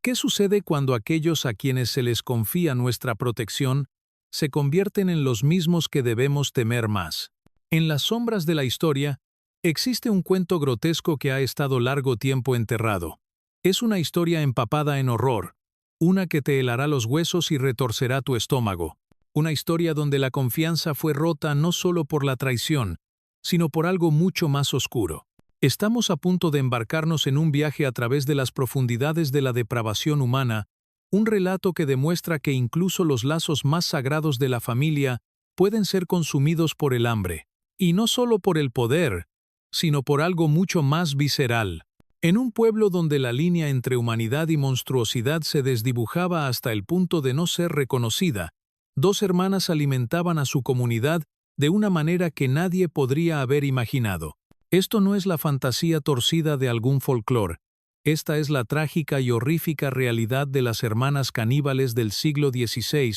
¿Qué sucede cuando aquellos a quienes se les confía nuestra protección se convierten en los mismos que debemos temer más? En las sombras de la historia, existe un cuento grotesco que ha estado largo tiempo enterrado. Es una historia empapada en horror, una que te helará los huesos y retorcerá tu estómago. Una historia donde la confianza fue rota no solo por la traición, sino por algo mucho más oscuro. Estamos a punto de embarcarnos en un viaje a través de las profundidades de la depravación humana, un relato que demuestra que incluso los lazos más sagrados de la familia pueden ser consumidos por el hambre, y no solo por el poder, sino por algo mucho más visceral. En un pueblo donde la línea entre humanidad y monstruosidad se desdibujaba hasta el punto de no ser reconocida, dos hermanas alimentaban a su comunidad de una manera que nadie podría haber imaginado. Esto no es la fantasía torcida de algún folclore. Esta es la trágica y horrífica realidad de las hermanas caníbales del siglo XVI,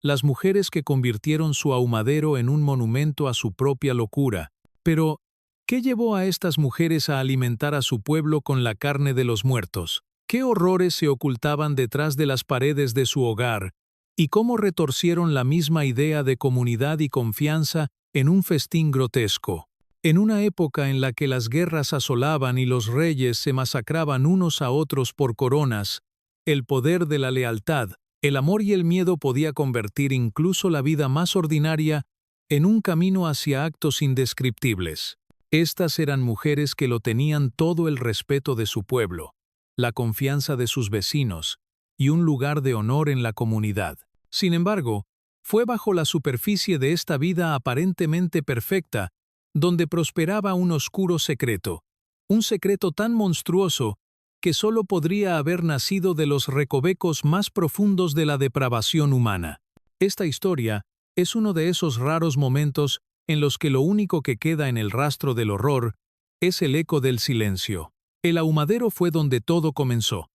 las mujeres que convirtieron su ahumadero en un monumento a su propia locura. Pero, ¿qué llevó a estas mujeres a alimentar a su pueblo con la carne de los muertos? ¿Qué horrores se ocultaban detrás de las paredes de su hogar? ¿Y cómo retorcieron la misma idea de comunidad y confianza en un festín grotesco? En una época en la que las guerras asolaban y los reyes se masacraban unos a otros por coronas, el poder de la lealtad, el amor y el miedo podía convertir incluso la vida más ordinaria en un camino hacia actos indescriptibles. Estas eran mujeres que lo tenían todo el respeto de su pueblo, la confianza de sus vecinos y un lugar de honor en la comunidad. Sin embargo, fue bajo la superficie de esta vida aparentemente perfecta donde prosperaba un oscuro secreto, un secreto tan monstruoso que solo podría haber nacido de los recovecos más profundos de la depravación humana. Esta historia es uno de esos raros momentos en los que lo único que queda en el rastro del horror es el eco del silencio. El ahumadero fue donde todo comenzó.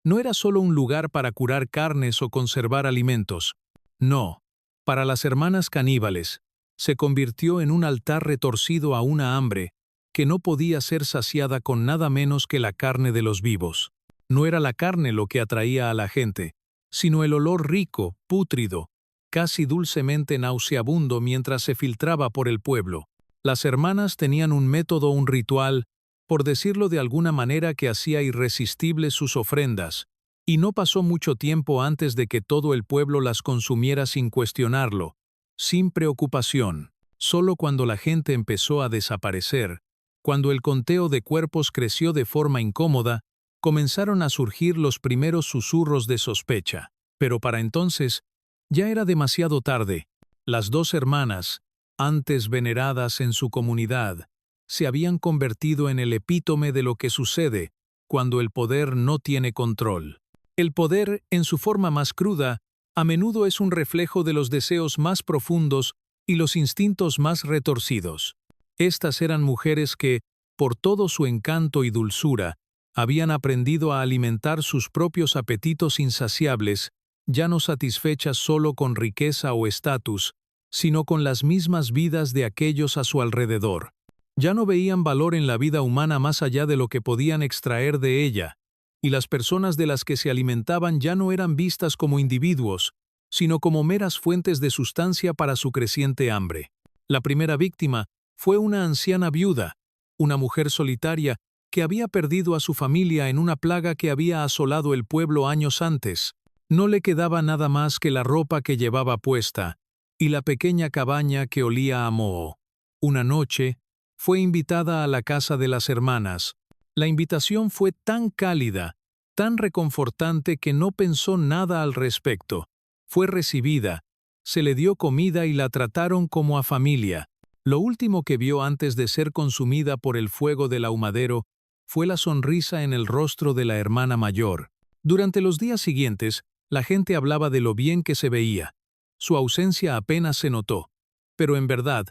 No era solo un lugar para curar carnes o conservar alimentos. No, para las hermanas caníbales, se convirtió en un altar retorcido a una hambre que no podía ser saciada con nada menos que la carne de los vivos. No era la carne lo que atraía a la gente, sino el olor rico, pútrido, casi dulcemente nauseabundo mientras se filtraba por el pueblo. Las hermanas tenían un método, un ritual, por decirlo de alguna manera, que hacía irresistibles sus ofrendas, y no pasó mucho tiempo antes de que todo el pueblo las consumiera sin cuestionarlo, sin preocupación. Solo cuando la gente empezó a desaparecer, cuando el conteo de cuerpos creció de forma incómoda, comenzaron a surgir los primeros susurros de sospecha. Pero para entonces, ya era demasiado tarde. Las dos hermanas, antes veneradas en su comunidad, se habían convertido en el epítome de lo que sucede cuando el poder no tiene control. El poder, en su forma más cruda, a menudo es un reflejo de los deseos más profundos y los instintos más retorcidos. Estas eran mujeres que, por todo su encanto y dulzura, habían aprendido a alimentar sus propios apetitos insaciables, ya no satisfechas solo con riqueza o estatus, sino con las mismas vidas de aquellos a su alrededor. Ya no veían valor en la vida humana más allá de lo que podían extraer de ella, y las personas de las que se alimentaban ya no eran vistas como individuos, sino como meras fuentes de sustancia para su creciente hambre. La primera víctima fue una anciana viuda, una mujer solitaria que había perdido a su familia en una plaga que había asolado el pueblo años antes. No le quedaba nada más que la ropa que llevaba puesta y la pequeña cabaña que olía a moho. Una noche, fue invitada a la casa de las hermanas. La invitación fue tan cálida, tan reconfortante que no pensó nada al respecto. Fue recibida, se le dio comida y la trataron como a familia. Lo último que vio antes de ser consumida por el fuego del ahumadero fue la sonrisa en el rostro de la hermana mayor. Durante los días siguientes, la gente hablaba de lo bien que se veía. Su ausencia apenas se notó. Pero en verdad,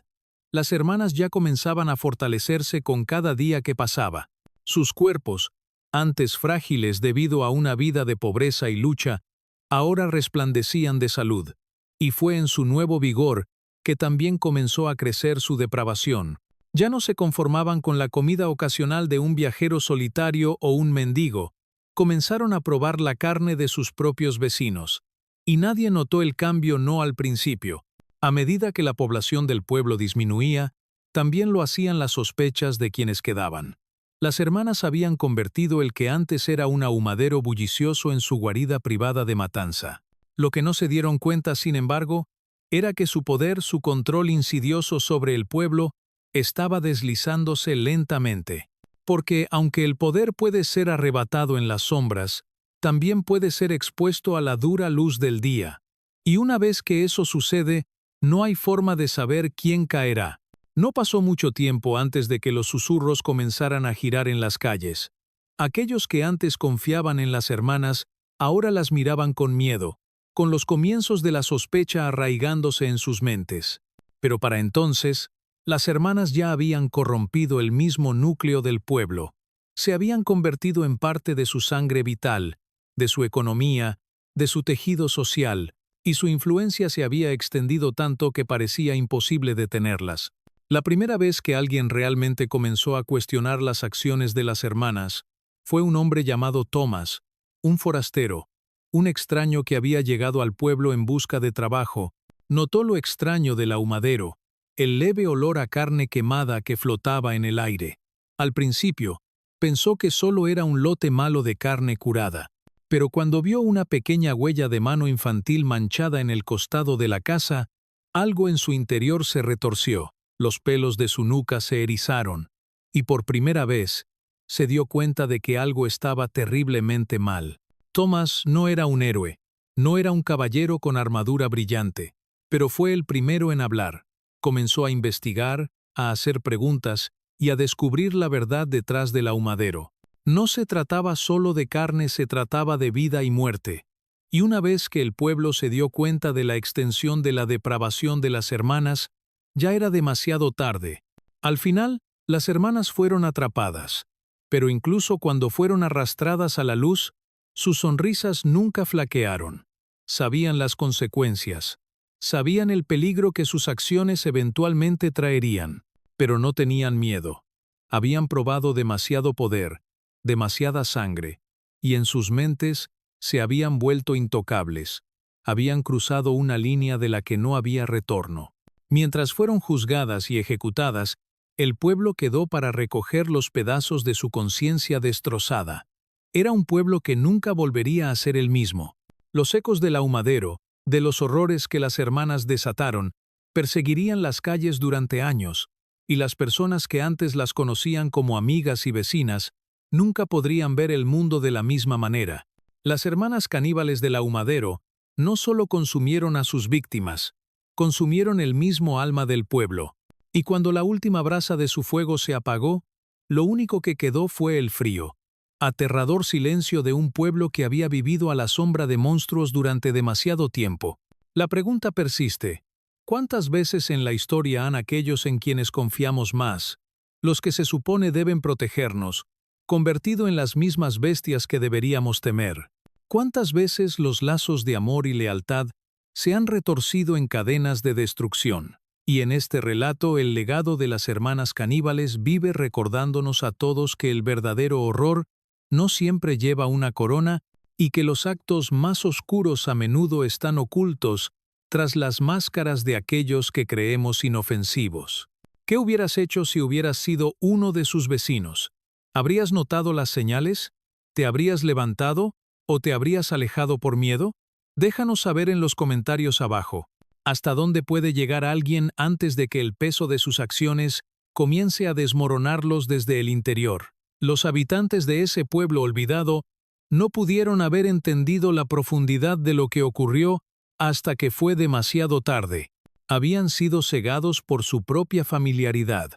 las hermanas ya comenzaban a fortalecerse con cada día que pasaba. Sus cuerpos, antes frágiles debido a una vida de pobreza y lucha, ahora resplandecían de salud, y fue en su nuevo vigor que también comenzó a crecer su depravación. Ya no se conformaban con la comida ocasional de un viajero solitario o un mendigo, comenzaron a probar la carne de sus propios vecinos. Y nadie notó el cambio no al principio. A medida que la población del pueblo disminuía, también lo hacían las sospechas de quienes quedaban. Las hermanas habían convertido el que antes era un ahumadero bullicioso en su guarida privada de matanza. Lo que no se dieron cuenta, sin embargo, era que su poder, su control insidioso sobre el pueblo, estaba deslizándose lentamente. Porque, aunque el poder puede ser arrebatado en las sombras, también puede ser expuesto a la dura luz del día. Y una vez que eso sucede, no hay forma de saber quién caerá. No pasó mucho tiempo antes de que los susurros comenzaran a girar en las calles. Aquellos que antes confiaban en las hermanas, ahora las miraban con miedo, con los comienzos de la sospecha arraigándose en sus mentes. Pero para entonces, las hermanas ya habían corrompido el mismo núcleo del pueblo. Se habían convertido en parte de su sangre vital, de su economía, de su tejido social, y su influencia se había extendido tanto que parecía imposible detenerlas. La primera vez que alguien realmente comenzó a cuestionar las acciones de las hermanas fue un hombre llamado Thomas, un forastero, un extraño que había llegado al pueblo en busca de trabajo. Notó lo extraño del ahumadero, el leve olor a carne quemada que flotaba en el aire. Al principio, pensó que solo era un lote malo de carne curada, pero cuando vio una pequeña huella de mano infantil manchada en el costado de la casa, algo en su interior se retorció, los pelos de su nuca se erizaron, y por primera vez, se dio cuenta de que algo estaba terriblemente mal. Thomas no era un héroe, no era un caballero con armadura brillante, pero fue el primero en hablar. Comenzó a investigar, a hacer preguntas y a descubrir la verdad detrás del ahumadero. No se trataba solo de carne, se trataba de vida y muerte. Y una vez que el pueblo se dio cuenta de la extensión de la depravación de las hermanas, ya era demasiado tarde. Al final, las hermanas fueron atrapadas. Pero incluso cuando fueron arrastradas a la luz, sus sonrisas nunca flaquearon. Sabían las consecuencias. Sabían el peligro que sus acciones eventualmente traerían, pero no tenían miedo. Habían probado demasiado poder, demasiada sangre, y en sus mentes se habían vuelto intocables. Habían cruzado una línea de la que no había retorno. Mientras fueron juzgadas y ejecutadas, el pueblo quedó para recoger los pedazos de su conciencia destrozada. Era un pueblo que nunca volvería a ser el mismo. Los ecos del ahumadero, de los horrores que las hermanas desataron, perseguirían las calles durante años, y las personas que antes las conocían como amigas y vecinas nunca podrían ver el mundo de la misma manera. Las hermanas caníbales del ahumadero no solo consumieron a sus víctimas, consumieron el mismo alma del pueblo. Y cuando la última brasa de su fuego se apagó, lo único que quedó fue el frío, aterrador silencio de un pueblo que había vivido a la sombra de monstruos durante demasiado tiempo. La pregunta persiste: ¿cuántas veces en la historia han aquellos en quienes confiamos más, los que se supone deben protegernos, convertido en las mismas bestias que deberíamos temer? ¿Cuántas veces los lazos de amor y lealtad se han retorcido en cadenas de destrucción? Y en este relato el legado de las hermanas caníbales vive recordándonos a todos que el verdadero horror no siempre lleva una corona y que los actos más oscuros a menudo están ocultos tras las máscaras de aquellos que creemos inofensivos. ¿Qué hubieras hecho si hubieras sido uno de sus vecinos? ¿Habrías notado las señales? ¿Te habrías levantado o te habrías alejado por miedo? Déjanos saber en los comentarios abajo. ¿Hasta dónde puede llegar alguien antes de que el peso de sus acciones comience a desmoronarlos desde el interior? Los habitantes de ese pueblo olvidado no pudieron haber entendido la profundidad de lo que ocurrió hasta que fue demasiado tarde. Habían sido cegados por su propia familiaridad,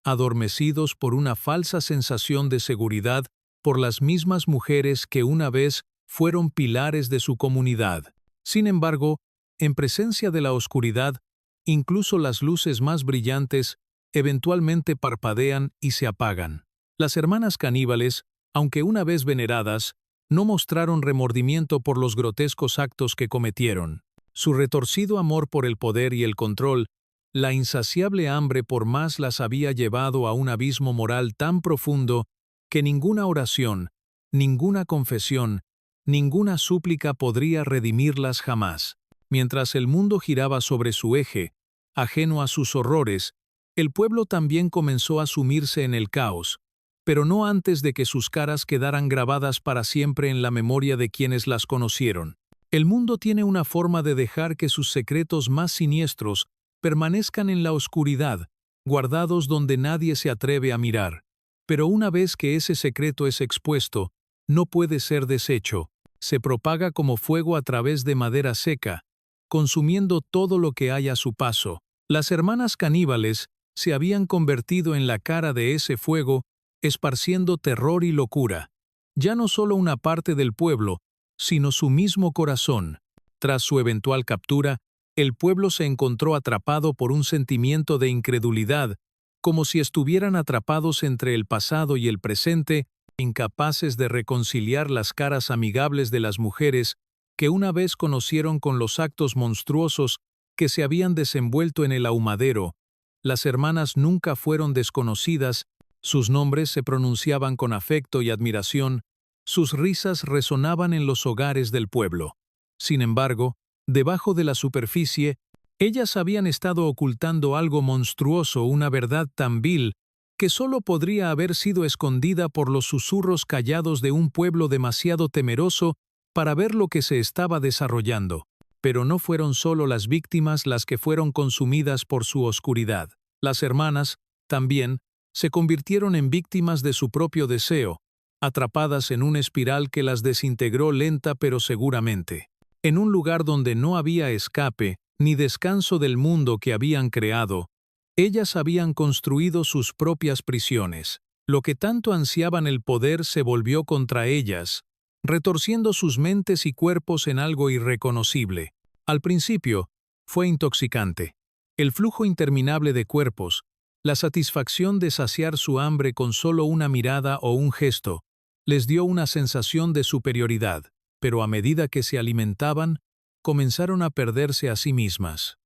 adormecidos por una falsa sensación de seguridad por las mismas mujeres que una vez fueron pilares de su comunidad. Sin embargo, en presencia de la oscuridad, incluso las luces más brillantes eventualmente parpadean y se apagan. Las hermanas caníbales, aunque una vez veneradas, no mostraron remordimiento por los grotescos actos que cometieron. Su retorcido amor por el poder y el control, la insaciable hambre por más las había llevado a un abismo moral tan profundo que ninguna oración, ninguna confesión, ninguna súplica podría redimirlas jamás. Mientras el mundo giraba sobre su eje, ajeno a sus horrores, el pueblo también comenzó a sumirse en el caos, pero no antes de que sus caras quedaran grabadas para siempre en la memoria de quienes las conocieron. El mundo tiene una forma de dejar que sus secretos más siniestros permanezcan en la oscuridad, guardados donde nadie se atreve a mirar. Pero una vez que ese secreto es expuesto, no puede ser deshecho. Se propaga como fuego a través de madera seca, consumiendo todo lo que hay a su paso. Las hermanas caníbales se habían convertido en la cara de ese fuego, esparciendo terror y locura. Ya no solo una parte del pueblo, sino su mismo corazón. Tras su eventual captura, el pueblo se encontró atrapado por un sentimiento de incredulidad, como si estuvieran atrapados entre el pasado y el presente, incapaces de reconciliar las caras amigables de las mujeres que una vez conocieron con los actos monstruosos que se habían desenvuelto en el ahumadero. Las hermanas nunca fueron desconocidas, sus nombres se pronunciaban con afecto y admiración, sus risas resonaban en los hogares del pueblo. Sin embargo, debajo de la superficie, ellas habían estado ocultando algo monstruoso, una verdad tan vil, que solo podría haber sido escondida por los susurros callados de un pueblo demasiado temeroso para ver lo que se estaba desarrollando. Pero no fueron solo las víctimas las que fueron consumidas por su oscuridad. Las hermanas, también, se convirtieron en víctimas de su propio deseo, atrapadas en una espiral que las desintegró lenta pero seguramente. En un lugar donde no había escape ni descanso del mundo que habían creado, ellas habían construido sus propias prisiones. Lo que tanto ansiaban el poder se volvió contra ellas, retorciendo sus mentes y cuerpos en algo irreconocible. Al principio, fue intoxicante. El flujo interminable de cuerpos, la satisfacción de saciar su hambre con solo una mirada o un gesto, les dio una sensación de superioridad, pero a medida que se alimentaban, comenzaron a perderse a sí mismas.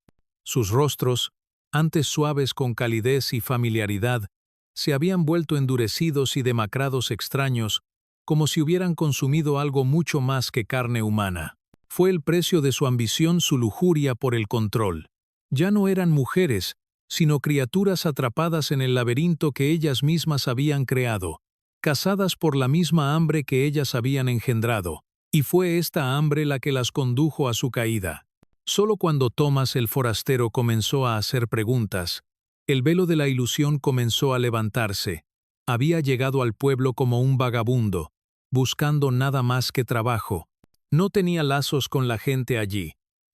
Sus rostros, antes suaves con calidez y familiaridad, se habían vuelto endurecidos y demacrados extraños, como si hubieran consumido algo mucho más que carne humana. Fue el precio de su ambición, su lujuria por el control. Ya no eran mujeres, sino criaturas atrapadas en el laberinto que ellas mismas habían creado, cazadas por la misma hambre que ellas habían engendrado, y fue esta hambre la que las condujo a su caída. Solo cuando Thomas el forastero comenzó a hacer preguntas, el velo de la ilusión comenzó a levantarse. Había llegado al pueblo como un vagabundo, buscando nada más que trabajo. No tenía lazos con la gente allí,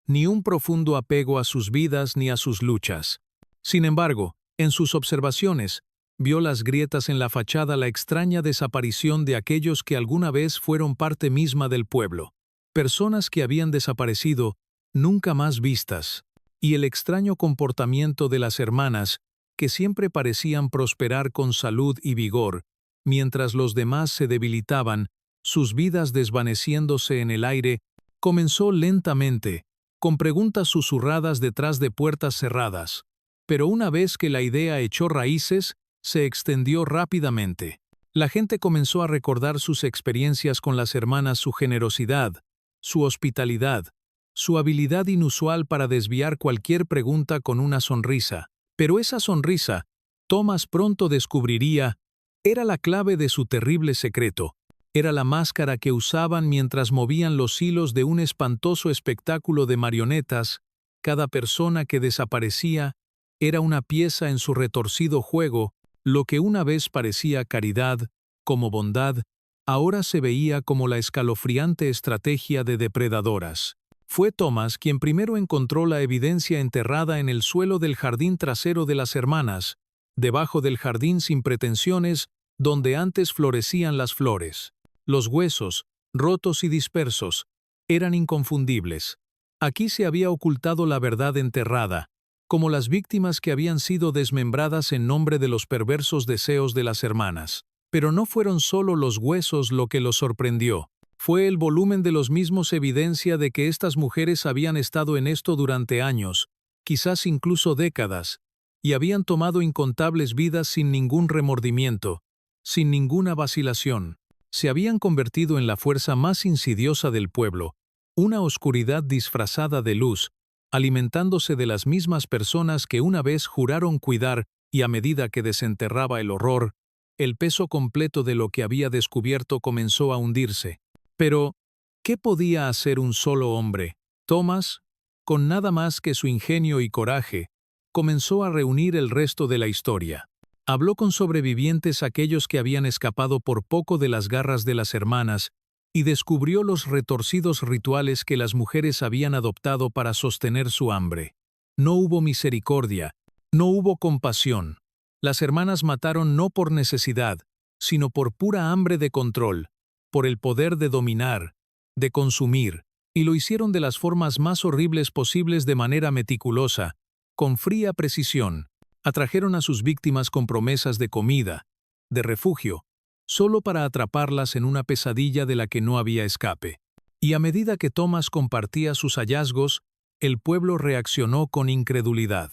ni un profundo apego a sus vidas ni a sus luchas. Sin embargo, en sus observaciones, vio las grietas en la fachada, la extraña desaparición de aquellos que alguna vez fueron parte misma del pueblo, personas que habían desaparecido, nunca más vistas, y el extraño comportamiento de las hermanas, que siempre parecían prosperar con salud y vigor, mientras los demás se debilitaban, sus vidas desvaneciéndose en el aire. Comenzó lentamente, con preguntas susurradas detrás de puertas cerradas, pero una vez que la idea echó raíces, se extendió rápidamente. La gente comenzó a recordar sus experiencias con las hermanas, su generosidad, su hospitalidad, su habilidad inusual para desviar cualquier pregunta con una sonrisa. Pero esa sonrisa, Thomas pronto descubriría, era la clave de su terrible secreto. Era la máscara que usaban mientras movían los hilos de un espantoso espectáculo de marionetas. Cada persona que desaparecía era una pieza en su retorcido juego. Lo que una vez parecía caridad, como bondad, ahora se veía como la escalofriante estrategia de depredadoras. Fue Thomas quien primero encontró la evidencia enterrada en el suelo del jardín trasero de las hermanas, debajo del jardín sin pretensiones, donde antes florecían las flores. Los huesos, rotos y dispersos, eran inconfundibles. Aquí se había ocultado la verdad enterrada, como las víctimas que habían sido desmembradas en nombre de los perversos deseos de las hermanas. Pero no fueron solo los huesos lo que los sorprendió. Fue el volumen de los mismos, evidencia de que estas mujeres habían estado en esto durante años, quizás incluso décadas, y habían tomado incontables vidas sin ningún remordimiento, sin ninguna vacilación. se habían convertido en la fuerza más insidiosa del pueblo, una oscuridad disfrazada de luz, alimentándose de las mismas personas que una vez juraron cuidar y a medida que desenterraba el horror, el peso completo de lo que había descubierto comenzó a hundirse. Pero, ¿qué podía hacer un solo hombre? Thomas, con nada más que su ingenio y coraje, comenzó a reunir el resto de la historia. Habló con sobrevivientes, aquellos que habían escapado por poco de las garras de las hermanas, y descubrió los retorcidos rituales que las mujeres habían adoptado para sostener su hambre. No hubo misericordia, no hubo compasión. Las hermanas mataron no por necesidad, sino por pura hambre de control, por el poder de dominar, de consumir, y lo hicieron de las formas más horribles posibles de manera meticulosa, con fría precisión. Atrajeron a sus víctimas con promesas de comida, de refugio, solo para atraparlas en una pesadilla de la que no había escape. Y a medida que Thomas compartía sus hallazgos, el pueblo reaccionó con incredulidad.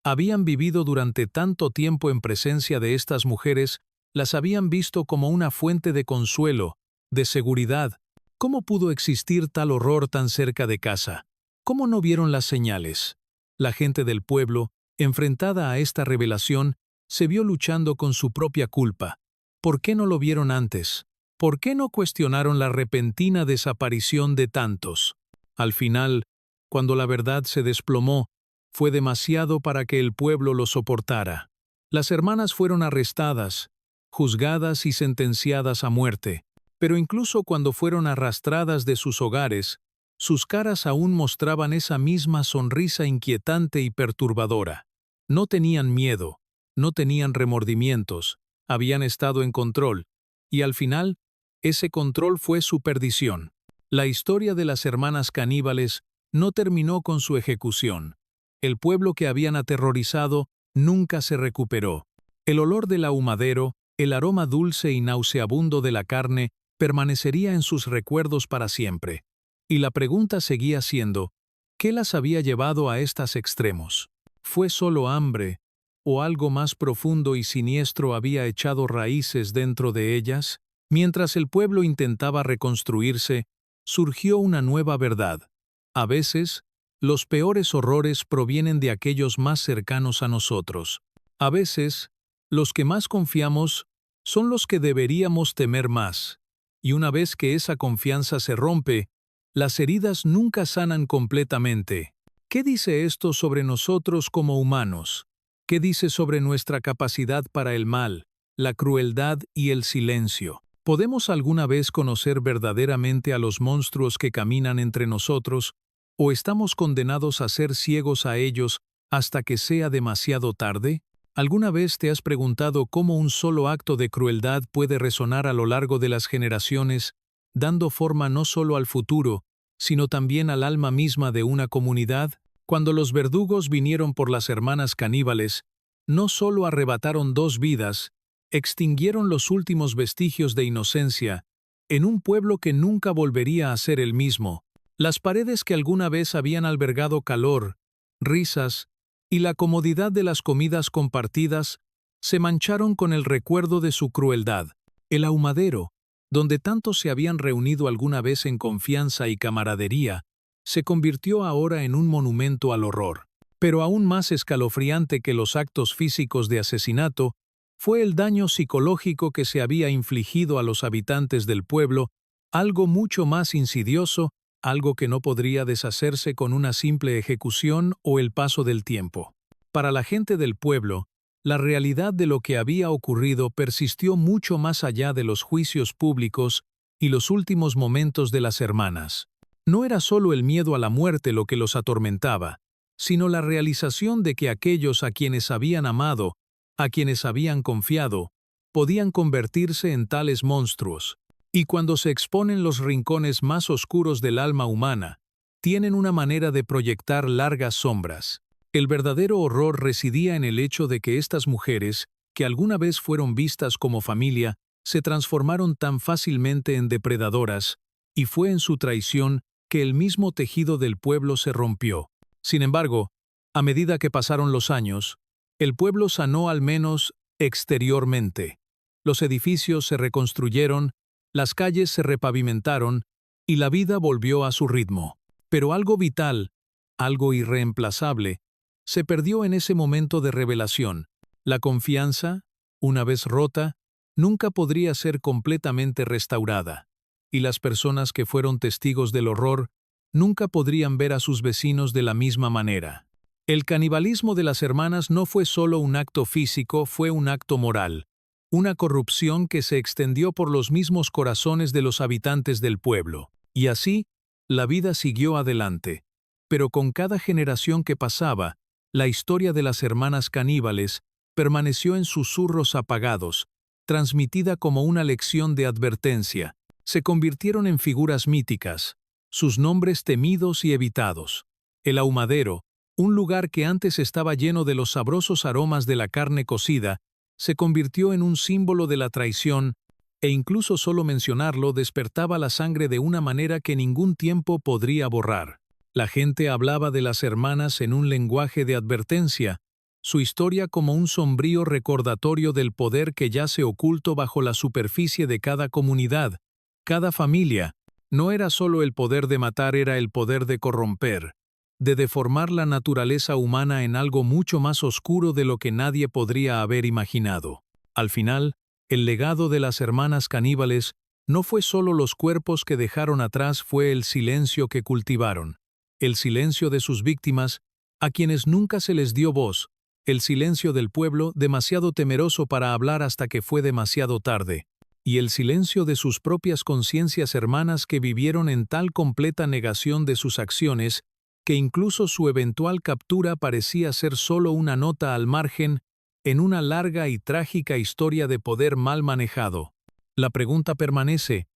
Habían vivido durante tanto tiempo en presencia de estas mujeres, las habían visto como una fuente de consuelo, de seguridad. ¿Cómo pudo existir tal horror tan cerca de casa? ¿Cómo no vieron las señales? La gente del pueblo, enfrentada a esta revelación, se vio luchando con su propia culpa. ¿Por qué no lo vieron antes? ¿Por qué no cuestionaron la repentina desaparición de tantos? Al final, cuando la verdad se desplomó, fue demasiado para que el pueblo lo soportara. Las hermanas fueron arrestadas, juzgadas y sentenciadas a muerte, pero incluso cuando fueron arrastradas de sus hogares, sus caras aún mostraban esa misma sonrisa inquietante y perturbadora. No tenían miedo, no tenían remordimientos, habían estado en control, y al final, ese control fue su perdición. La historia de las hermanas caníbales no terminó con su ejecución. El pueblo que habían aterrorizado nunca se recuperó. El olor del ahumadero, el aroma dulce y nauseabundo de la carne, permanecería en sus recuerdos para siempre. Y la pregunta seguía siendo, ¿qué las había llevado a estos extremos? ¿Fue solo hambre, o algo más profundo y siniestro había echado raíces dentro de ellas? Mientras el pueblo intentaba reconstruirse, surgió una nueva verdad. A veces, los peores horrores provienen de aquellos más cercanos a nosotros. A veces, los que más confiamos son los que deberíamos temer más. Y una vez que esa confianza se rompe, las heridas nunca sanan completamente. ¿Qué dice esto sobre nosotros como humanos? ¿Qué dice sobre nuestra capacidad para el mal, la crueldad y el silencio? ¿Podemos alguna vez conocer verdaderamente a los monstruos que caminan entre nosotros, o estamos condenados a ser ciegos a ellos hasta que sea demasiado tarde? ¿Alguna vez te has preguntado cómo un solo acto de crueldad puede resonar a lo largo de las generaciones, dando forma no solo al futuro, sino también al alma misma de una comunidad? Cuando los verdugos vinieron por las hermanas caníbales, no solo arrebataron 2 vidas, extinguieron los últimos vestigios de inocencia en un pueblo que nunca volvería a ser el mismo. Las paredes que alguna vez habían albergado calor, risas y la comodidad de las comidas compartidas se mancharon con el recuerdo de su crueldad. El ahumadero, donde tantos se habían reunido alguna vez en confianza y camaradería, se convirtió ahora en un monumento al horror. Pero aún más escalofriante que los actos físicos de asesinato fue el daño psicológico que se había infligido a los habitantes del pueblo, algo mucho más insidioso, algo que no podría deshacerse con una simple ejecución o el paso del tiempo. Para la gente del pueblo, la realidad de lo que había ocurrido persistió mucho más allá de los juicios públicos y los últimos momentos de las hermanas. No era solo el miedo a la muerte lo que los atormentaba, sino la realización de que aquellos a quienes habían amado, a quienes habían confiado, podían convertirse en tales monstruos. Y cuando se exponen los rincones más oscuros del alma humana, tienen una manera de proyectar largas sombras. El verdadero horror residía en el hecho de que estas mujeres, que alguna vez fueron vistas como familia, se transformaron tan fácilmente en depredadoras, y fue en su traición que el mismo tejido del pueblo se rompió. Sin embargo, a medida que pasaron los años, el pueblo sanó al menos exteriormente. Los edificios se reconstruyeron, las calles se repavimentaron y la vida volvió a su ritmo. Pero algo vital, algo irreemplazable, se perdió en ese momento de revelación. La confianza, una vez rota, nunca podría ser completamente restaurada, y las personas que fueron testigos del horror nunca podrían ver a sus vecinos de la misma manera. El canibalismo de las hermanas no fue solo un acto físico, fue un acto moral, una corrupción que se extendió por los mismos corazones de los habitantes del pueblo. Y así, la vida siguió adelante. Pero con cada generación que pasaba, la historia de las hermanas caníbales permaneció en susurros apagados, transmitida como una lección de advertencia. Se convirtieron en figuras míticas, sus nombres temidos y evitados. El ahumadero, un lugar que antes estaba lleno de los sabrosos aromas de la carne cocida, se convirtió en un símbolo de la traición, e incluso solo mencionarlo despertaba la sangre de una manera que ningún tiempo podría borrar. La gente hablaba de las hermanas en un lenguaje de advertencia, su historia como un sombrío recordatorio del poder que yace oculto bajo la superficie de cada comunidad, cada familia. No era solo el poder de matar, era el poder de corromper, de deformar la naturaleza humana en algo mucho más oscuro de lo que nadie podría haber imaginado. Al final, el legado de las hermanas caníbales no fue solo los cuerpos que dejaron atrás, fue el silencio que cultivaron, el silencio de sus víctimas, a quienes nunca se les dio voz, el silencio del pueblo demasiado temeroso para hablar hasta que fue demasiado tarde, y el silencio de sus propias conciencias hermanas que vivieron en tal completa negación de sus acciones que incluso su eventual captura parecía ser solo una nota al margen en una larga y trágica historia de poder mal manejado. La pregunta permanece: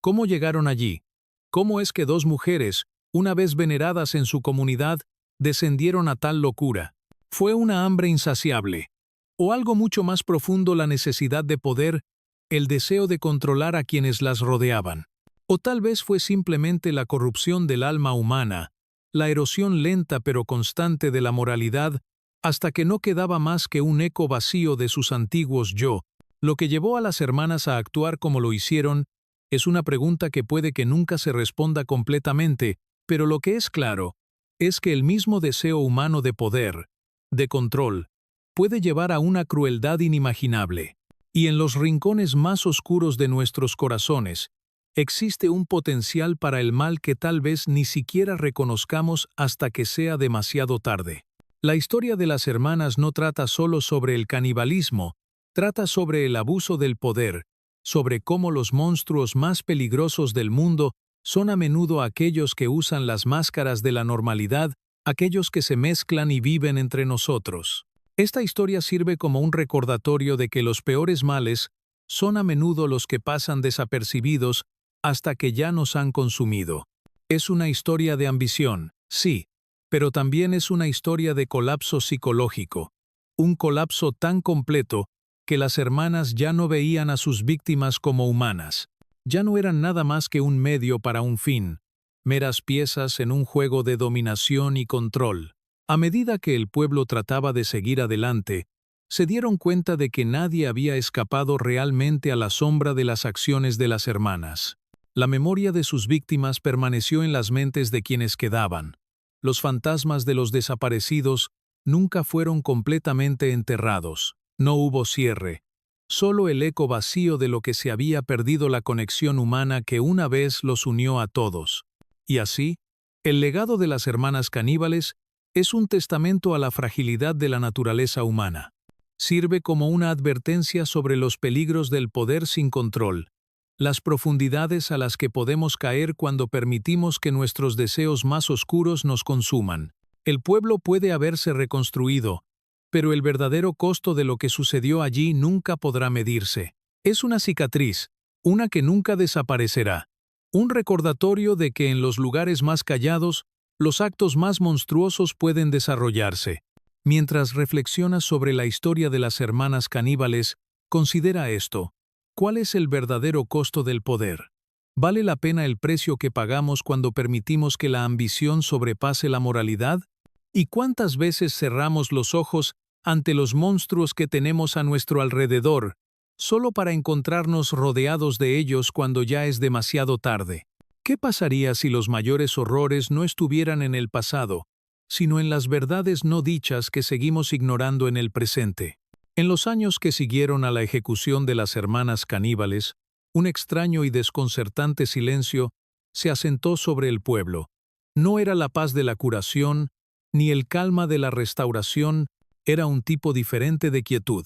¿cómo llegaron allí? ¿Cómo es que dos mujeres, una vez veneradas en su comunidad, descendieron a tal locura? ¿Fue una hambre insaciable? ¿O algo mucho más profundo, la necesidad de poder, el deseo de controlar a quienes las rodeaban? ¿O tal vez fue simplemente la corrupción del alma humana, la erosión lenta pero constante de la moralidad, hasta que no quedaba más que un eco vacío de sus antiguos yo? Lo que llevó a las hermanas a actuar como lo hicieron es una pregunta que puede que nunca se responda completamente, pero lo que es claro es que el mismo deseo humano de poder, de control, puede llevar a una crueldad inimaginable. Y en los rincones más oscuros de nuestros corazones, existe un potencial para el mal que tal vez ni siquiera reconozcamos hasta que sea demasiado tarde. La historia de las hermanas no trata solo sobre el canibalismo, trata sobre el abuso del poder, sobre cómo los monstruos más peligrosos del mundo son a menudo aquellos que usan las máscaras de la normalidad, aquellos que se mezclan y viven entre nosotros. Esta historia sirve como un recordatorio de que los peores males son a menudo los que pasan desapercibidos hasta que ya nos han consumido. Es una historia de ambición, sí, pero también es una historia de colapso psicológico, un colapso tan completo que las hermanas ya no veían a sus víctimas como humanas, ya no eran nada más que un medio para un fin, meras piezas en un juego de dominación y control. A medida que el pueblo trataba de seguir adelante, se dieron cuenta de que nadie había escapado realmente a la sombra de las acciones de las hermanas. La memoria de sus víctimas permaneció en las mentes de quienes quedaban. Los fantasmas de los desaparecidos nunca fueron completamente enterrados. No hubo cierre, solo el eco vacío de lo que se había perdido, la conexión humana que una vez los unió a todos. Y así, el legado de las hermanas caníbales es un testamento a la fragilidad de la naturaleza humana. Sirve como una advertencia sobre los peligros del poder sin control, las profundidades a las que podemos caer cuando permitimos que nuestros deseos más oscuros nos consuman. El pueblo puede haberse reconstruido, pero el verdadero costo de lo que sucedió allí nunca podrá medirse. Es una cicatriz, una que nunca desaparecerá, un recordatorio de que en los lugares más callados, los actos más monstruosos pueden desarrollarse. Mientras reflexionas sobre la historia de las hermanas caníbales, considera esto: ¿cuál es el verdadero costo del poder? ¿Vale la pena el precio que pagamos cuando permitimos que la ambición sobrepase la moralidad? ¿Y cuántas veces cerramos los ojos ante los monstruos que tenemos a nuestro alrededor, solo para encontrarnos rodeados de ellos cuando ya es demasiado tarde. ¿Qué pasaría si los mayores horrores no estuvieran en el pasado, sino en las verdades no dichas que seguimos ignorando en el presente? En los años que siguieron a la ejecución de las hermanas caníbales, un extraño y desconcertante silencio se asentó sobre el pueblo. No era la paz de la curación, ni el calma de la restauración, era un tipo diferente de quietud,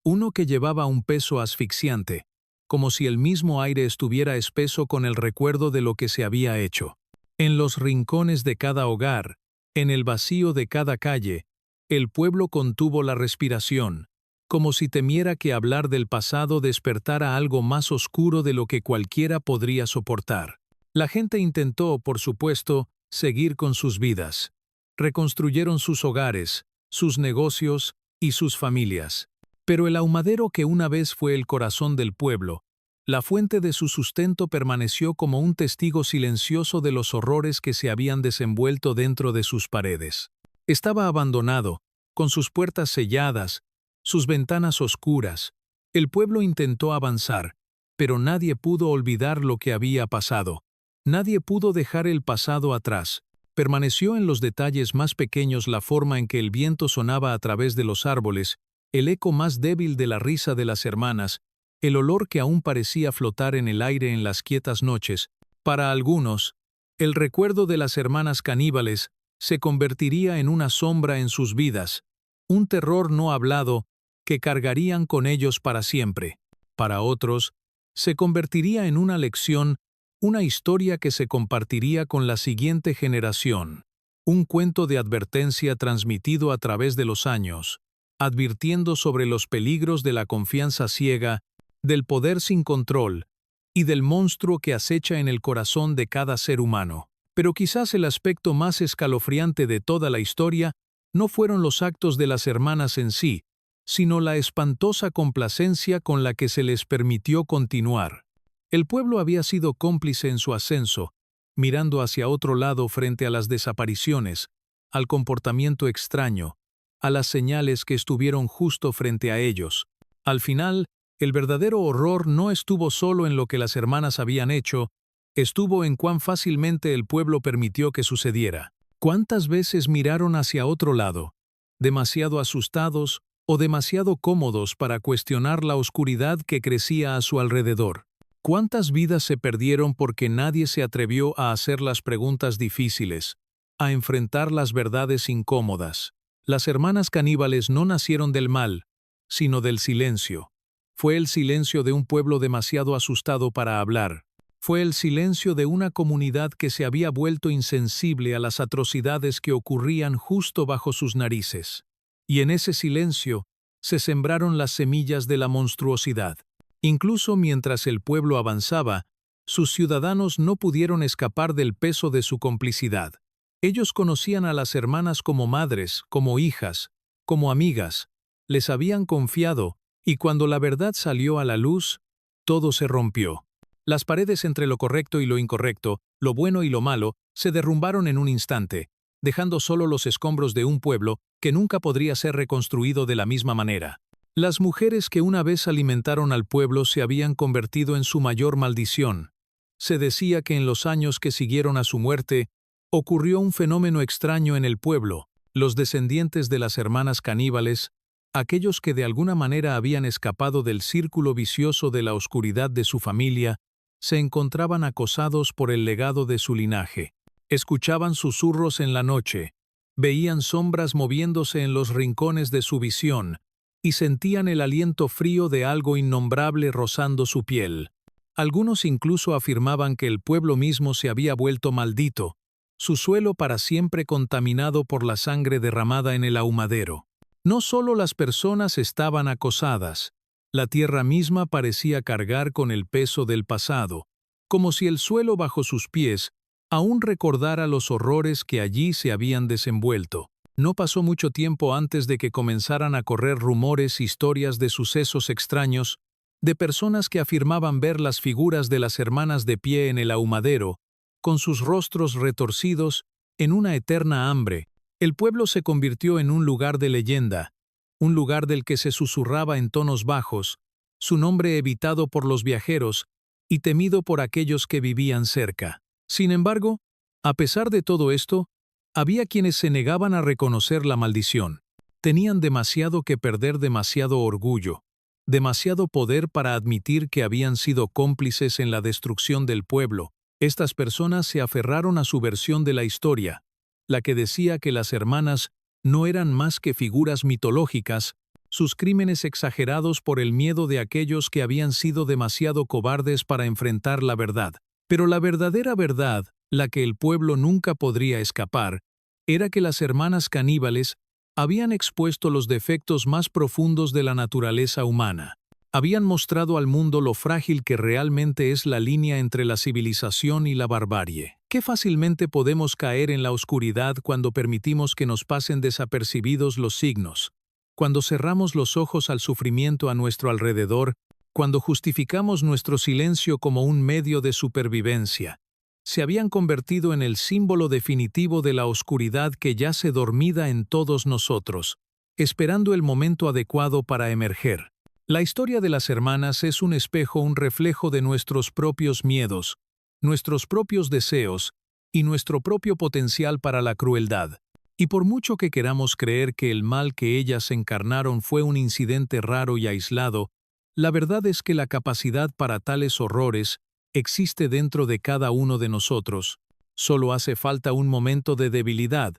uno que llevaba un peso asfixiante, como si el mismo aire estuviera espeso con el recuerdo de lo que se había hecho. En los rincones de cada hogar, en el vacío de cada calle, el pueblo contuvo la respiración, como si temiera que hablar del pasado despertara algo más oscuro de lo que cualquiera podría soportar. La gente intentó, por supuesto, seguir con sus vidas. Reconstruyeron sus hogares, sus negocios y sus familias. Pero el ahumadero que una vez fue el corazón del pueblo, la fuente de su sustento, permaneció como un testigo silencioso de los horrores que se habían desenvuelto dentro de sus paredes. Estaba abandonado, con sus puertas selladas, sus ventanas oscuras. El pueblo intentó avanzar, pero nadie pudo olvidar lo que había pasado. Nadie pudo dejar el pasado atrás. Permaneció en los detalles más pequeños la forma en que el viento sonaba a través de los árboles, el eco más débil de la risa de las hermanas, el olor que aún parecía flotar en el aire en las quietas noches. Para algunos, el recuerdo de las hermanas caníbales se convertiría en una sombra en sus vidas, un terror no hablado que cargarían con ellos para siempre. Para otros, se convertiría en una lección, una historia que se compartiría con la siguiente generación, un cuento de advertencia transmitido a través de los años, advirtiendo sobre los peligros de la confianza ciega, del poder sin control y del monstruo que acecha en el corazón de cada ser humano. Pero quizás el aspecto más escalofriante de toda la historia no fueron los actos de las hermanas en sí, sino la espantosa complacencia con la que se les permitió continuar. El pueblo había sido cómplice en su ascenso, mirando hacia otro lado frente a las desapariciones, al comportamiento extraño, a las señales que estuvieron justo frente a ellos. Al final, el verdadero horror no estuvo solo en lo que las hermanas habían hecho, estuvo en cuán fácilmente el pueblo permitió que sucediera. ¿Cuántas veces miraron hacia otro lado, demasiado asustados o demasiado cómodos para cuestionar la oscuridad que crecía a su alrededor? ¿Cuántas vidas se perdieron porque nadie se atrevió a hacer las preguntas difíciles, a enfrentar las verdades incómodas? Las hermanas caníbales no nacieron del mal, sino del silencio. Fue el silencio de un pueblo demasiado asustado para hablar. Fue el silencio de una comunidad que se había vuelto insensible a las atrocidades que ocurrían justo bajo sus narices. Y en ese silencio se sembraron las semillas de la monstruosidad. Incluso mientras el pueblo avanzaba, sus ciudadanos no pudieron escapar del peso de su complicidad. Ellos conocían a las hermanas como madres, como hijas, como amigas. Les habían confiado, y cuando la verdad salió a la luz, todo se rompió. Las paredes entre lo correcto y lo incorrecto, lo bueno y lo malo, se derrumbaron en un instante, dejando solo los escombros de un pueblo que nunca podría ser reconstruido de la misma manera. Las mujeres que una vez alimentaron al pueblo se habían convertido en su mayor maldición. Se decía que en los años que siguieron a su muerte, ocurrió un fenómeno extraño en el pueblo. Los descendientes de las hermanas caníbales, aquellos que de alguna manera habían escapado del círculo vicioso de la oscuridad de su familia, se encontraban acosados por el legado de su linaje. Escuchaban susurros en la noche, veían sombras moviéndose en los rincones de su visión, y sentían el aliento frío de algo innombrable rozando su piel. Algunos incluso afirmaban que el pueblo mismo se había vuelto maldito, su suelo para siempre contaminado por la sangre derramada en el ahumadero. No solo las personas estaban acosadas, la tierra misma parecía cargar con el peso del pasado, como si el suelo bajo sus pies aún recordara los horrores que allí se habían desenvuelto. No pasó mucho tiempo antes de que comenzaran a correr rumores, historias de sucesos extraños, de personas que afirmaban ver las figuras de las hermanas de pie en el ahumadero, con sus rostros retorcidos, en una eterna hambre. El pueblo se convirtió en un lugar de leyenda, un lugar del que se susurraba en tonos bajos, su nombre evitado por los viajeros y temido por aquellos que vivían cerca. Sin embargo, a pesar de todo esto, había quienes se negaban a reconocer la maldición. Tenían demasiado que perder, demasiado orgullo, demasiado poder para admitir que habían sido cómplices en la destrucción del pueblo. Estas personas se aferraron a su versión de la historia, la que decía que las hermanas no eran más que figuras mitológicas, sus crímenes exagerados por el miedo de aquellos que habían sido demasiado cobardes para enfrentar la verdad. Pero la verdadera verdad, la que el pueblo nunca podría escapar, era que las hermanas caníbales habían expuesto los defectos más profundos de la naturaleza humana. Habían mostrado al mundo lo frágil que realmente es la línea entre la civilización y la barbarie. Qué fácilmente podemos caer en la oscuridad cuando permitimos que nos pasen desapercibidos los signos, cuando cerramos los ojos al sufrimiento a nuestro alrededor, cuando justificamos nuestro silencio como un medio de supervivencia. Se habían convertido en el símbolo definitivo de la oscuridad que yace dormida en todos nosotros, esperando el momento adecuado para emerger. La historia de las hermanas es un espejo, un reflejo de nuestros propios miedos, nuestros propios deseos y nuestro propio potencial para la crueldad. Y por mucho que queramos creer que el mal que ellas encarnaron fue un incidente raro y aislado, la verdad es que la capacidad para tales horrores existe dentro de cada uno de nosotros. Solo hace falta un momento de debilidad,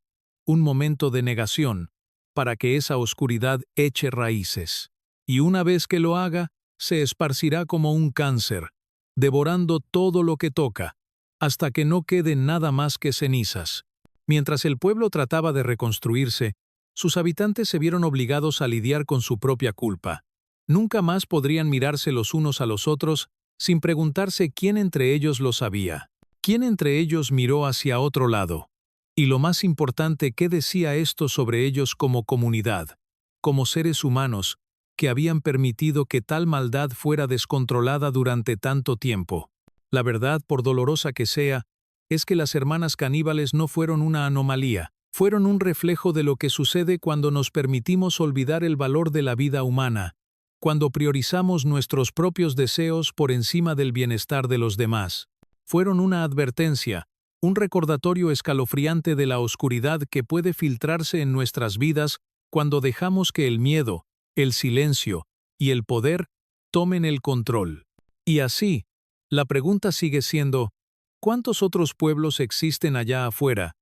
un momento de negación, para que esa oscuridad eche raíces. Y una vez que lo haga, se esparcirá como un cáncer, devorando todo lo que toca, hasta que no quede nada más que cenizas. Mientras el pueblo trataba de reconstruirse, sus habitantes se vieron obligados a lidiar con su propia culpa. Nunca más podrían mirarse los unos a los otros sin preguntarse quién entre ellos lo sabía, quién entre ellos miró hacia otro lado. Y lo más importante, ¿qué decía esto sobre ellos como comunidad, como seres humanos, que habían permitido que tal maldad fuera descontrolada durante tanto tiempo? La verdad, por dolorosa que sea, es que las hermanas caníbales no fueron una anomalía, fueron un reflejo de lo que sucede cuando nos permitimos olvidar el valor de la vida humana, cuando priorizamos nuestros propios deseos por encima del bienestar de los demás. Fueron una advertencia, un recordatorio escalofriante de la oscuridad que puede filtrarse en nuestras vidas cuando dejamos que el miedo, el silencio y el poder tomen el control. Y así, la pregunta sigue siendo, ¿cuántos otros pueblos existen allá afuera,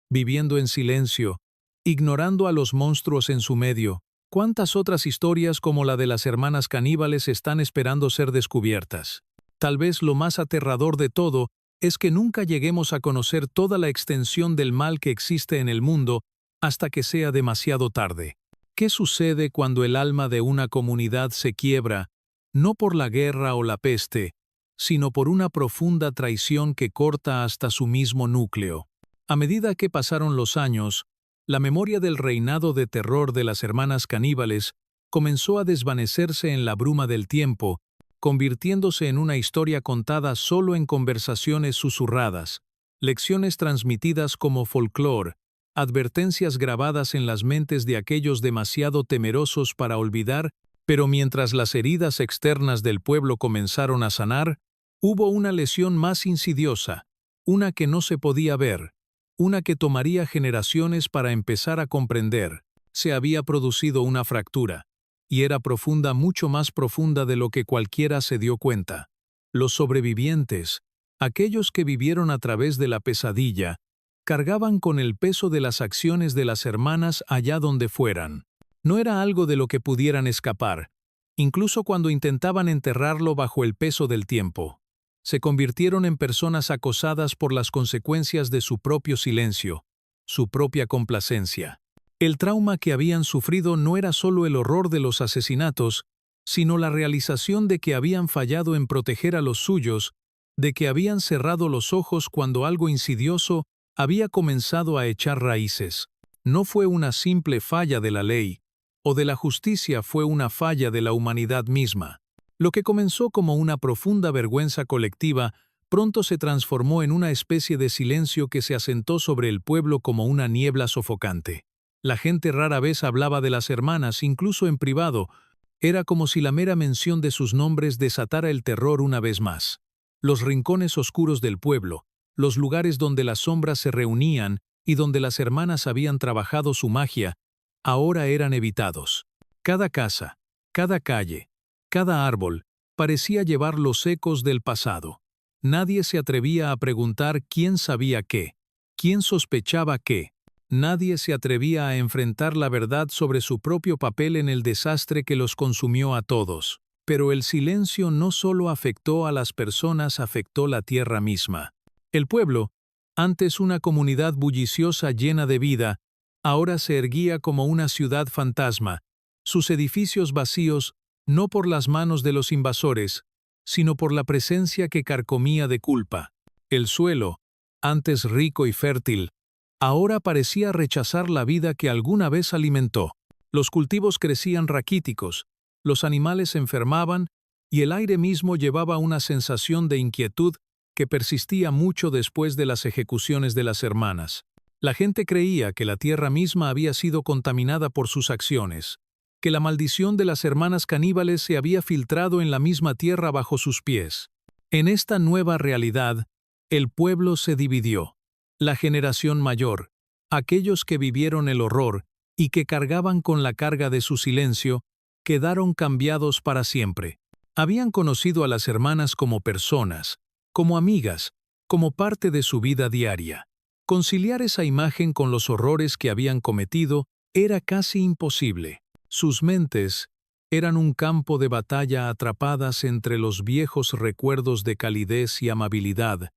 viviendo en silencio, ignorando a los monstruos en su medio? ¿Cuántas otras historias como la de las hermanas caníbales están esperando ser descubiertas? Tal vez lo más aterrador de todo es que nunca lleguemos a conocer toda la extensión del mal que existe en el mundo hasta que sea demasiado tarde. ¿Qué sucede cuando el alma de una comunidad se quiebra, no por la guerra o la peste, sino por una profunda traición que corta hasta su mismo núcleo? A medida que pasaron los años, la memoria del reinado de terror de las hermanas caníbales comenzó a desvanecerse en la bruma del tiempo, convirtiéndose en una historia contada solo en conversaciones susurradas, lecciones transmitidas como folclore, advertencias grabadas en las mentes de aquellos demasiado temerosos para olvidar. Pero mientras las heridas externas del pueblo comenzaron a sanar, hubo una lesión más insidiosa, una que no se podía ver, una que tomaría generaciones para empezar a comprender. Se había producido una fractura, y era profunda, mucho más profunda de lo que cualquiera se dio cuenta. Los sobrevivientes, aquellos que vivieron a través de la pesadilla, cargaban con el peso de las acciones de las hermanas allá donde fueran. No era algo de lo que pudieran escapar, incluso cuando intentaban enterrarlo bajo el peso del tiempo. Se convirtieron en personas acosadas por las consecuencias de su propio silencio, su propia complacencia. El trauma que habían sufrido no era solo el horror de los asesinatos, sino la realización de que habían fallado en proteger a los suyos, de que habían cerrado los ojos cuando algo insidioso había comenzado a echar raíces. No fue una simple falla de la ley, o de la justicia, fue una falla de la humanidad misma. Lo que comenzó como una profunda vergüenza colectiva, pronto se transformó en una especie de silencio que se asentó sobre el pueblo como una niebla sofocante. La gente rara vez hablaba de las hermanas, incluso en privado. Era como si la mera mención de sus nombres desatara el terror una vez más. Los rincones oscuros del pueblo, los lugares donde las sombras se reunían y donde las hermanas habían trabajado su magia, ahora eran evitados. Cada casa, cada calle, cada árbol, parecía llevar los ecos del pasado. Nadie se atrevía a preguntar quién sabía qué, quién sospechaba qué. Nadie se atrevía a enfrentar la verdad sobre su propio papel en el desastre que los consumió a todos. Pero el silencio no solo afectó a las personas, afectó la tierra misma. El pueblo, antes una comunidad bulliciosa llena de vida, ahora se erguía como una ciudad fantasma, sus edificios vacíos, no por las manos de los invasores, sino por la presencia que carcomía de culpa. El suelo, antes rico y fértil, ahora parecía rechazar la vida que alguna vez alimentó. Los cultivos crecían raquíticos, los animales se enfermaban y el aire mismo llevaba una sensación de inquietud que persistía mucho después de las ejecuciones de las hermanas. La gente creía que la tierra misma había sido contaminada por sus acciones, que la maldición de las hermanas caníbales se había filtrado en la misma tierra bajo sus pies. En esta nueva realidad, el pueblo se dividió. La generación mayor, aquellos que vivieron el horror y que cargaban con la carga de su silencio, quedaron cambiados para siempre. Habían conocido a las hermanas como personas, como amigas, como parte de su vida diaria. Conciliar esa imagen con los horrores que habían cometido era casi imposible. Sus mentes eran un campo de batalla atrapadas entre los viejos recuerdos de calidez y amabilidad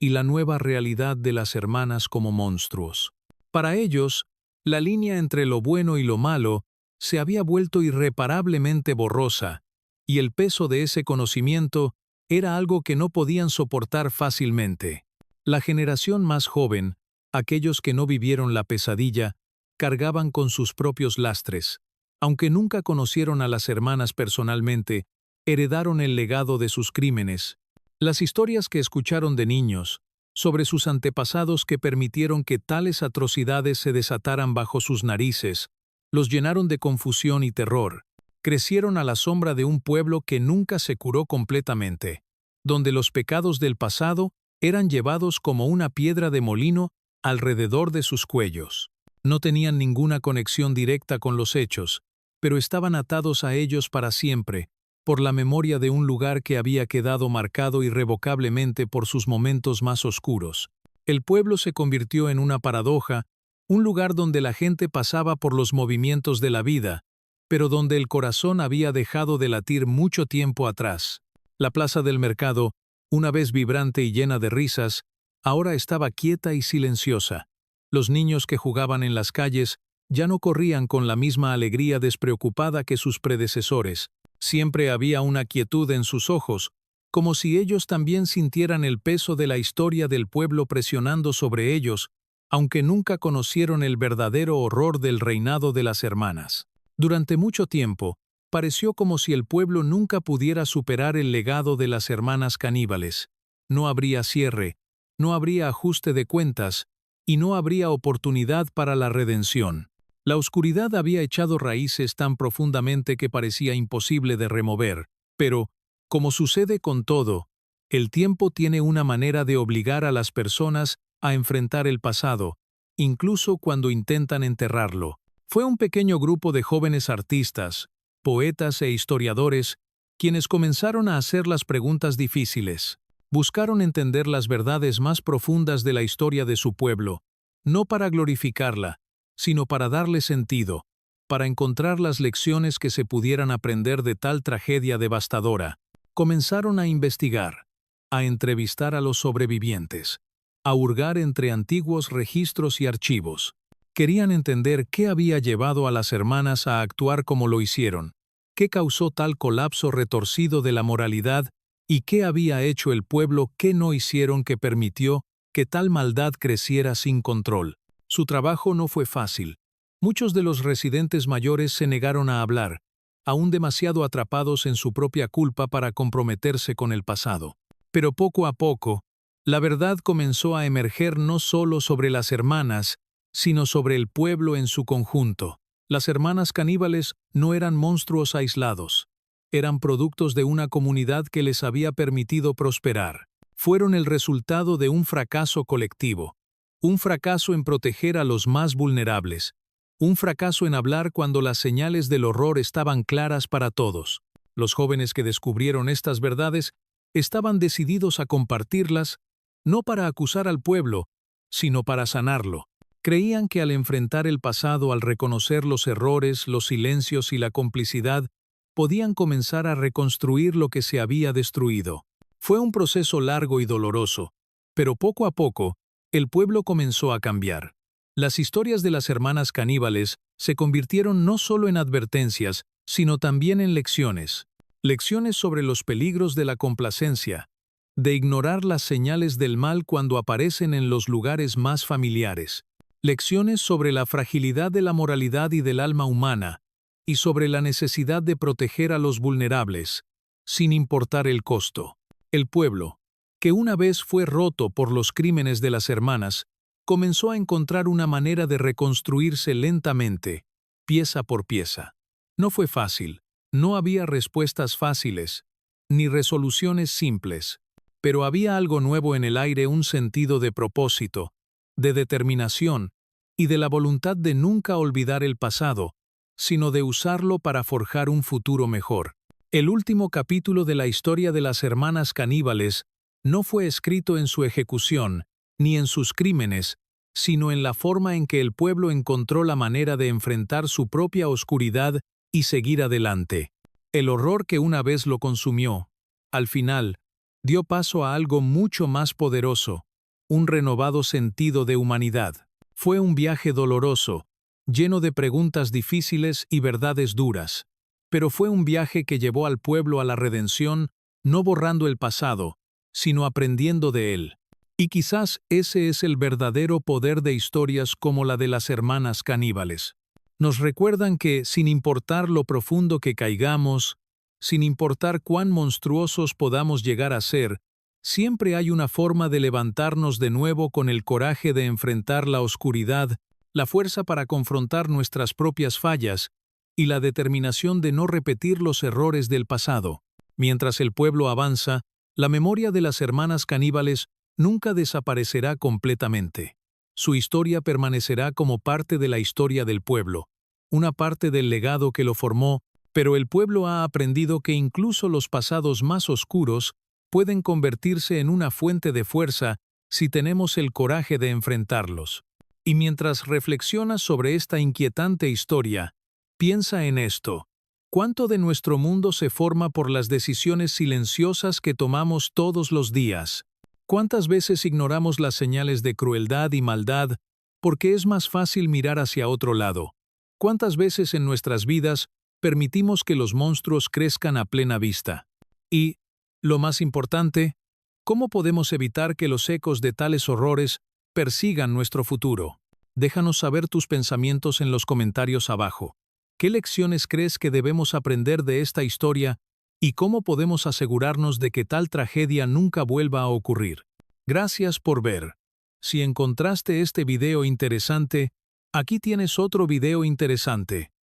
y la nueva realidad de las hermanas como monstruos. Para ellos, la línea entre lo bueno y lo malo se había vuelto irreparablemente borrosa, y el peso de ese conocimiento era algo que no podían soportar fácilmente. La generación más joven, aquellos que no vivieron la pesadilla, cargaban con sus propios lastres. Aunque nunca conocieron a las hermanas personalmente, heredaron el legado de sus crímenes. Las historias que escucharon de niños, sobre sus antepasados que permitieron que tales atrocidades se desataran bajo sus narices, los llenaron de confusión y terror. Crecieron a la sombra de un pueblo que nunca se curó completamente, donde los pecados del pasado eran llevados como una piedra de molino alrededor de sus cuellos. No tenían ninguna conexión directa con los hechos, pero estaban atados a ellos para siempre, por la memoria de un lugar que había quedado marcado irrevocablemente por sus momentos más oscuros. El pueblo se convirtió en una paradoja, un lugar donde la gente pasaba por los movimientos de la vida, pero donde el corazón había dejado de latir mucho tiempo atrás. La plaza del mercado, una vez vibrante y llena de risas, ahora estaba quieta y silenciosa. Los niños que jugaban en las calles ya no corrían con la misma alegría despreocupada que sus predecesores. Siempre había una quietud en sus ojos, como si ellos también sintieran el peso de la historia del pueblo presionando sobre ellos, aunque nunca conocieron el verdadero horror del reinado de las hermanas. Durante mucho tiempo, pareció como si el pueblo nunca pudiera superar el legado de las hermanas caníbales. No habría cierre, no habría ajuste de cuentas, y no habría oportunidad para la redención. La oscuridad había echado raíces tan profundamente que parecía imposible de remover, pero, como sucede con todo, el tiempo tiene una manera de obligar a las personas a enfrentar el pasado, incluso cuando intentan enterrarlo. Fue un pequeño grupo de jóvenes artistas, poetas e historiadores, quienes comenzaron a hacer las preguntas difíciles. Buscaron entender las verdades más profundas de la historia de su pueblo, no para glorificarla, sino para darle sentido, para encontrar las lecciones que se pudieran aprender de tal tragedia devastadora. Comenzaron a investigar, a entrevistar a los sobrevivientes, a hurgar entre antiguos registros y archivos. Querían entender qué había llevado a las hermanas a actuar como lo hicieron, qué causó tal colapso retorcido de la moralidad y qué había hecho el pueblo que no hicieron que permitió que tal maldad creciera sin control. Su trabajo no fue fácil. Muchos de los residentes mayores se negaron a hablar, aún demasiado atrapados en su propia culpa para comprometerse con el pasado. Pero poco a poco, la verdad comenzó a emerger no solo sobre las hermanas, sino sobre el pueblo en su conjunto. Las hermanas caníbales no eran monstruos aislados. Eran productos de una comunidad que les había permitido prosperar. Fueron el resultado de un fracaso colectivo. Un fracaso en proteger a los más vulnerables. Un fracaso en hablar cuando las señales del horror estaban claras para todos. Los jóvenes que descubrieron estas verdades estaban decididos a compartirlas, no para acusar al pueblo, sino para sanarlo. Creían que al enfrentar el pasado, al reconocer los errores, los silencios y la complicidad, podían comenzar a reconstruir lo que se había destruido. Fue un proceso largo y doloroso, pero poco a poco, el pueblo comenzó a cambiar. Las historias de las hermanas caníbales se convirtieron no solo en advertencias, sino también en lecciones. Lecciones sobre los peligros de la complacencia, de ignorar las señales del mal cuando aparecen en los lugares más familiares. Lecciones sobre la fragilidad de la moralidad y del alma humana, y sobre la necesidad de proteger a los vulnerables, sin importar el costo. El pueblo, que una vez fue roto por los crímenes de las hermanas, comenzó a encontrar una manera de reconstruirse lentamente, pieza por pieza. No fue fácil, no había respuestas fáciles, ni resoluciones simples, pero había algo nuevo en el aire, un sentido de propósito, de determinación y de la voluntad de nunca olvidar el pasado, sino de usarlo para forjar un futuro mejor. El último capítulo de la historia de las hermanas caníbales no fue escrito en su ejecución, ni en sus crímenes, sino en la forma en que el pueblo encontró la manera de enfrentar su propia oscuridad y seguir adelante. El horror que una vez lo consumió, al final, dio paso a algo mucho más poderoso, un renovado sentido de humanidad. Fue un viaje doloroso, lleno de preguntas difíciles y verdades duras, pero fue un viaje que llevó al pueblo a la redención, no borrando el pasado, sino aprendiendo de él. Y quizás ese es el verdadero poder de historias como la de las hermanas caníbales. Nos recuerdan que, sin importar lo profundo que caigamos, sin importar cuán monstruosos podamos llegar a ser, siempre hay una forma de levantarnos de nuevo con el coraje de enfrentar la oscuridad, la fuerza para confrontar nuestras propias fallas y la determinación de no repetir los errores del pasado. Mientras el pueblo avanza, la memoria de las hermanas caníbales nunca desaparecerá completamente. Su historia permanecerá como parte de la historia del pueblo, una parte del legado que lo formó, pero el pueblo ha aprendido que incluso los pasados más oscuros pueden convertirse en una fuente de fuerza si tenemos el coraje de enfrentarlos. Y mientras reflexionas sobre esta inquietante historia, piensa en esto. ¿Cuánto de nuestro mundo se forma por las decisiones silenciosas que tomamos todos los días? ¿Cuántas veces ignoramos las señales de crueldad y maldad porque es más fácil mirar hacia otro lado? ¿Cuántas veces en nuestras vidas permitimos que los monstruos crezcan a plena vista? Y, lo más importante, ¿cómo podemos evitar que los ecos de tales horrores persigan nuestro futuro? Déjanos saber tus pensamientos en los comentarios abajo. ¿Qué lecciones crees que debemos aprender de esta historia y cómo podemos asegurarnos de que tal tragedia nunca vuelva a ocurrir? Gracias por ver. Si encontraste este video interesante, aquí tienes otro video interesante.